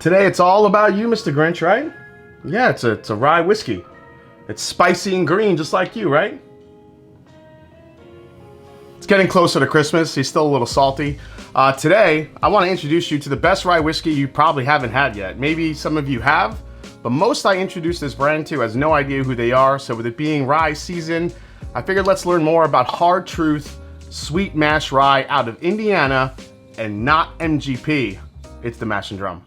Today it's all about you, Mr. Grinch, right? Yeah, it's a rye whiskey. It's spicy and green, just like you, right? It's getting closer to Christmas. He's still a little salty. Today, I want to introduce you to the best rye whiskey you probably haven't had yet. Maybe some of you have, but most I introduced this brand to has no idea who they are. So with it being rye season, I figured let's learn more about Hard Truth Sweet Mash Rye out of Indiana and not MGP. It's the Mash and Drum.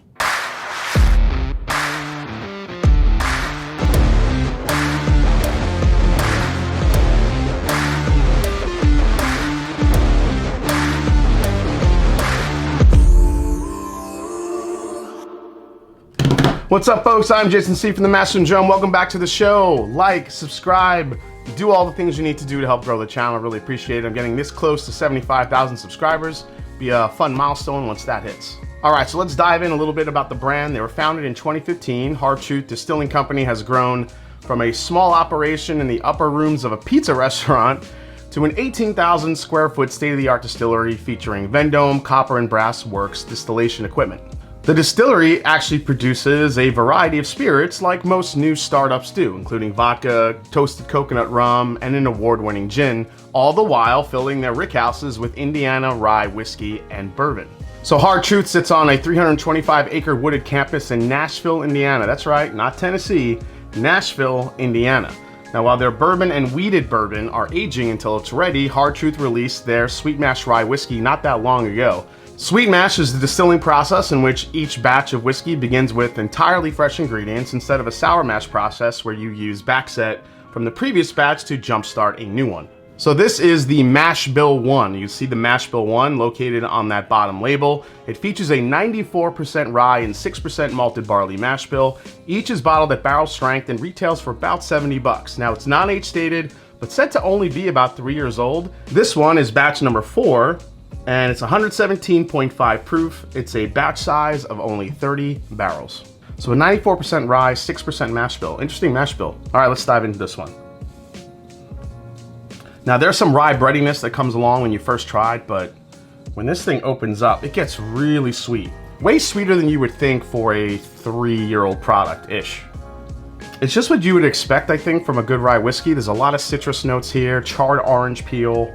What's up, folks? I'm Jason C from the Mash and Drum. Welcome back to the show. Like, subscribe, do all the things you need to do to help grow the channel. I really appreciate it. I'm getting this close to 75,000 subscribers. Be a fun milestone once that hits. All right, so let's dive in a little bit about the brand. They were founded in 2015. Hard Truth Distilling Company has grown from a small operation in the upper rooms of a pizza restaurant to an 18,000 square foot state-of-the-art distillery featuring Vendome, copper, and brass works distillation equipment. The distillery actually produces a variety of spirits like most new startups do, including vodka, toasted coconut rum, and an award-winning gin, all the while filling their rickhouses with Indiana rye whiskey and bourbon. So Hard Truth sits on a 325-acre wooded campus in Nashville, Indiana. That's right, not Tennessee, Nashville, Indiana. Now, while their bourbon and wheated bourbon are aging until it's ready, Hard Truth released their Sweet Mash Rye whiskey not that long ago. Sweet mash is the distilling process in which each batch of whiskey begins with entirely fresh ingredients instead of a sour mash process where you use backset from the previous batch to jumpstart a new one. So this is the Mash Bill 1. You see the Mash Bill 1 located on that bottom label. It features a 94% rye and 6% malted barley mash bill. Each is bottled at barrel strength and retails for about $70. Now it's non-age stated, but said to only be about 3 years old. This one is batch number 4. And it's 117.5 proof. It's a batch size of only 30 barrels. So a 94% rye, 6% mash bill. Interesting mash bill. All right, let's dive into this one. Now there's some rye breadiness that comes along when you first try it, but when this thing opens up, it gets really sweet. Way sweeter than you would think for a 3-year-old product-ish. It's just what you would expect, I think, from a good rye whiskey. There's a lot of citrus notes here, charred orange peel.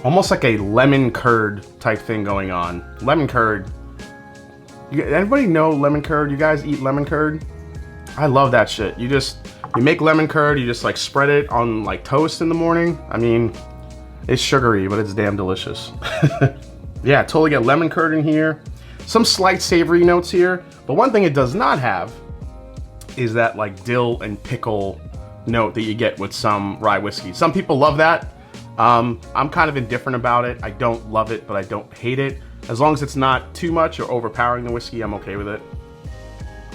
Almost like a lemon curd type thing going on. Lemon curd. Anybody know lemon curd? You guys eat lemon curd? I love that shit. You make lemon curd, you just like spread it on like toast in the morning. I mean, it's sugary, but it's damn delicious. Yeah, totally get lemon curd in here. Some slight savory notes here. But one thing it does not have is that like dill and pickle note that you get with some rye whiskey. Some people love that. I'm kind of indifferent about it. I don't love it, but I don't hate it. As long as it's not too much or overpowering the whiskey, I'm okay with it.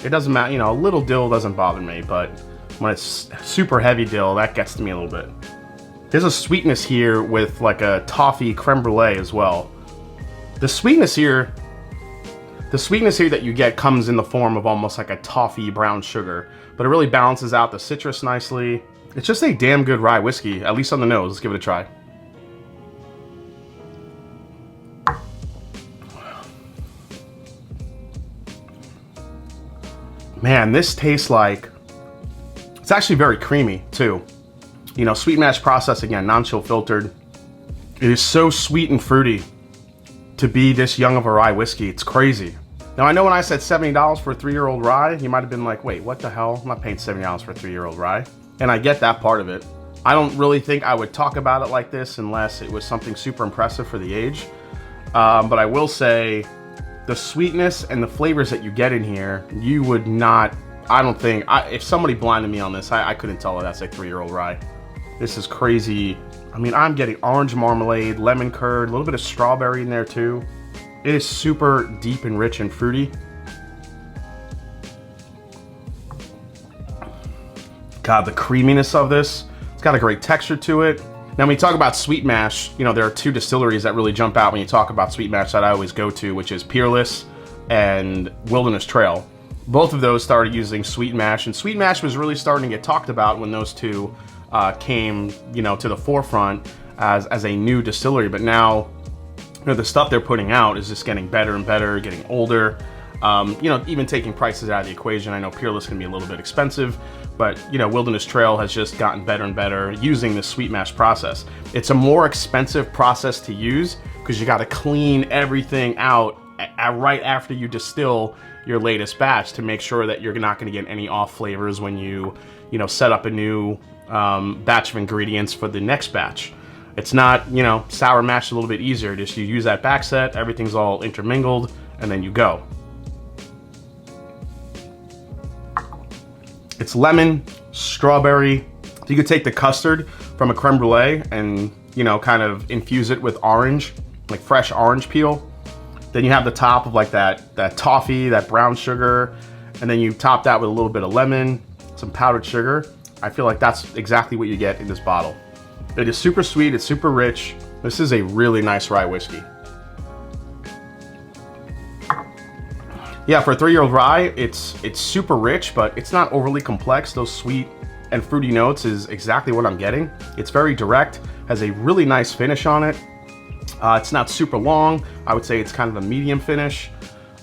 It doesn't matter, you know, a little dill doesn't bother me, but when it's super heavy dill, that gets to me a little bit. There's a sweetness here with like a toffee creme brulee as well. The sweetness here that you get comes in the form of almost like a toffee brown sugar, but it really balances out the citrus nicely. It's just a damn good rye whiskey, at least on the nose. Let's give it a try. Man, this tastes like, it's actually very creamy too. You know, sweet mash process again, non-chill filtered. It is so sweet and fruity to be this young of a rye whiskey. It's crazy. Now I know when I said $70 for a 3-year-old rye, you might have been like, wait, what the hell? I'm not paying $70 for a 3-year-old rye. And I get that part of it. I don't really think I would talk about it like this unless it was something super impressive for the age. But I will say the sweetness and the flavors that you get in here, you would not, I don't think, if somebody blinded me on this, I couldn't tell that's a 3-year-old rye. This is crazy. I mean, I'm getting orange marmalade, lemon curd, a little bit of strawberry in there too. It is super deep and rich and fruity. God, the creaminess of this, it's got a great texture to it. Now, when you talk about sweet mash, you know, there are 2 distilleries that really jump out when you talk about sweet mash that I always go to, which is Peerless and Wilderness Trail. Both of those started using sweet mash, and sweet mash was really starting to get talked about when those 2 came, you know, to the forefront as a new distillery. But now, you know, the stuff they're putting out is just getting better and better, getting older. You know, even taking prices out of the equation, I know Peerless can be a little bit expensive, but you know, Wilderness Trail has just gotten better and better using the sweet mash process. It's a more expensive process to use because you got to clean everything out right after you distill your latest batch to make sure that you're not going to get any off flavors when you know, set up a new batch of ingredients for the next batch. It's not, you know, sour mash a little bit easier. Just you use that back set, everything's all intermingled, and then you go. It's lemon, strawberry. You could take the custard from a creme brulee and, you know, kind of infuse it with orange, like fresh orange peel. Then you have the top of like that toffee, that brown sugar, and then you top that with a little bit of lemon, some powdered sugar. I feel like that's exactly what you get in this bottle. It is super sweet, it's super rich. This is a really nice rye whiskey. Yeah, for a 3-year-old rye, it's super rich, but it's not overly complex. Those sweet and fruity notes is exactly what I'm getting. It's very direct, has a really nice finish on it. It's not super long. I would say it's kind of a medium finish.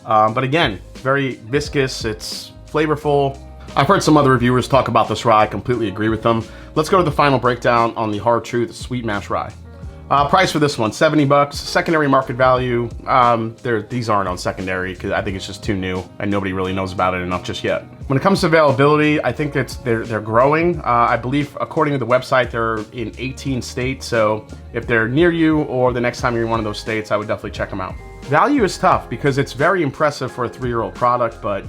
But again, very viscous, it's flavorful. I've heard some other reviewers talk about this rye, I completely agree with them. Let's go to the final breakdown on the Hard Truth Sweet Mash Rye. Price for this one, 70 bucks. Secondary market value, these aren't on secondary because I think it's just too new and nobody really knows about it enough just yet. When it comes to availability, I think they're growing. I believe according to the website, they're in 18 states. So if they're near you or the next time you're in one of those states, I would definitely check them out. Value is tough because it's very impressive for a 3-year-old product, but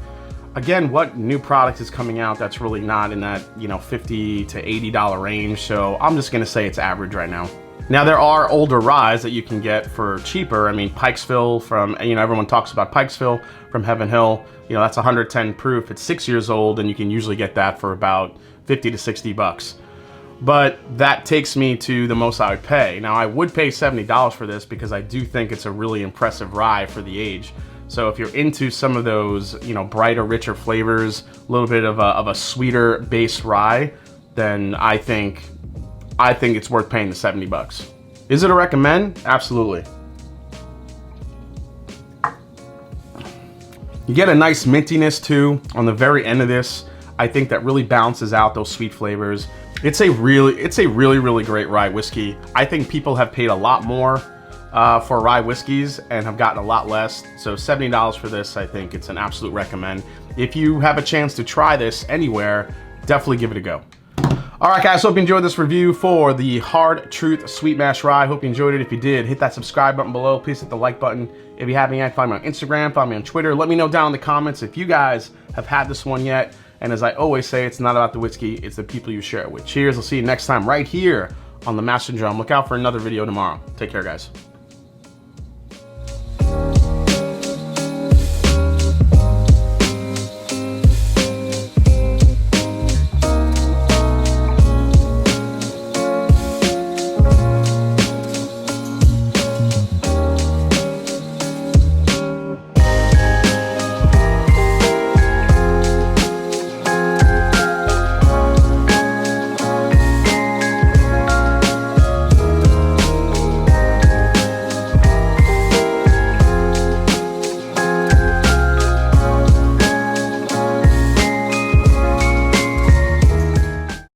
again, what new product is coming out that's really not in that, you know, $50 to $80 range? So I'm just gonna say it's average right now. Now there are older ryes that you can get for cheaper. I mean, Pikesville from, you know, everyone talks about Pikesville from Heaven Hill. You know, that's 110 proof. It's 6 years old and you can usually get that for about 50 to 60 bucks. But that takes me to the most I would pay. Now I would pay $70 for this because I do think it's a really impressive rye for the age. So if you're into some of those, you know, brighter, richer flavors, a little bit of a sweeter base rye, then I think it's worth paying the 70 bucks. Is it a recommend? Absolutely. You get a nice mintiness too on the very end of this. I think that really balances out those sweet flavors. It's a really great rye whiskey. I think people have paid a lot more for rye whiskeys and have gotten a lot less. So $70 for this, I think it's an absolute recommend. If you have a chance to try this anywhere, definitely give it a go. All right, guys, hope you enjoyed this review for the Hard Truth Sweet Mash Rye. Hope you enjoyed it. If you did, hit that subscribe button below. Please hit the like button. If you haven't yet, find me on Instagram, find me on Twitter. Let me know down in the comments if you guys have had this one yet. And as I always say, it's not about the whiskey, it's the people you share it with. Cheers, I'll see you next time right here on the Master Drum. Look out for another video tomorrow. Take care, guys.